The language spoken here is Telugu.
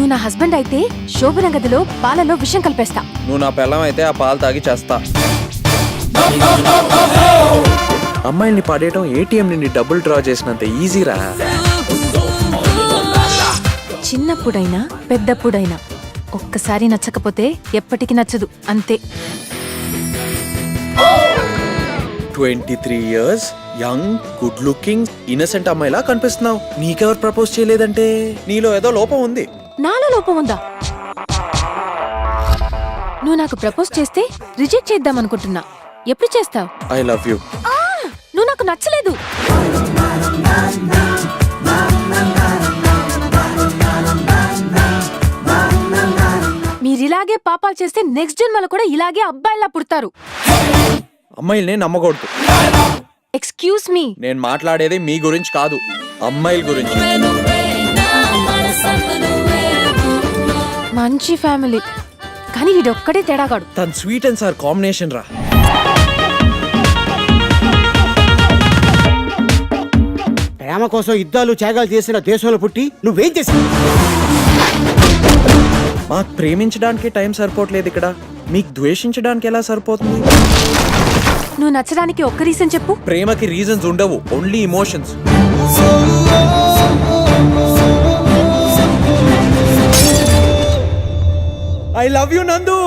నువ్వు నా హస్బెండ్ అయితే శోభన గదిలో పాలలో విషం కలిపేస్తా. నువ్వు నా పిల్లం అయితే ఆ పాలు తాగి చేస్తా. అమ్మాయిల్ని పడేయటం ఏటీఎం నుండి డబ్బులు డ్రా చేసినంత ఈజీరా. చిన్నప్పుడైనా పెద్దప్పుడైనా ఒక్కసారి నచ్చకపోతే ఎప్పటికీ నచ్చదు, అంతే. 23 years young, good looking, innocent అమ్మాయిలా కనిపిస్తున్నావు. నీకెవరు ప్రపోజ్ చేయలేదంటే నీలో ఏదో లోపం ఉంది. నాలో లోపం ఉందా? నువ్వు నాకు ప్రపోజ్ చేస్తే రిజెక్ట్ చేద్దాం అనుకుంటున్నా. ఎప్పుడు చేస్తావు? I love you. నువ్వు నాకు నచ్చలేదు. మీరిలాగే పాపాలు చేస్తే నెక్స్ట్ జన్మలో కూడా ఇలాగే అబ్బాయిలా పుడతారు. అమ్మాయిల్ని నమ్మకూడదు. Excuse me. నేను మాట్లాడేది మీ గురించి కాదు, అమ్మాయిల గురించి. మంచి ఫ్యామిలీ, కానీ వీడొక్కడే తేడాగాడు. తన స్వీట్ అండ్ సార్ కాంబినేషన్ రా. ప్రేమ కోసం యుద్ధాలు త్యాగాలు చేసిన దేశంలో పుట్టి నువ్వేం చేసావు? మాకు ప్రేమించడానికి టైం సరిపోవట్లేదు ఇక్కడ, మీకు ద్వేషించడానికి ఎలా సరిపోతుంది? నువ్వు నచ్చడానికి ఒక్క రీజన్ చెప్పు. ప్రేమకి రీజన్స్ ఉండవు, only emotions. I love you నందు.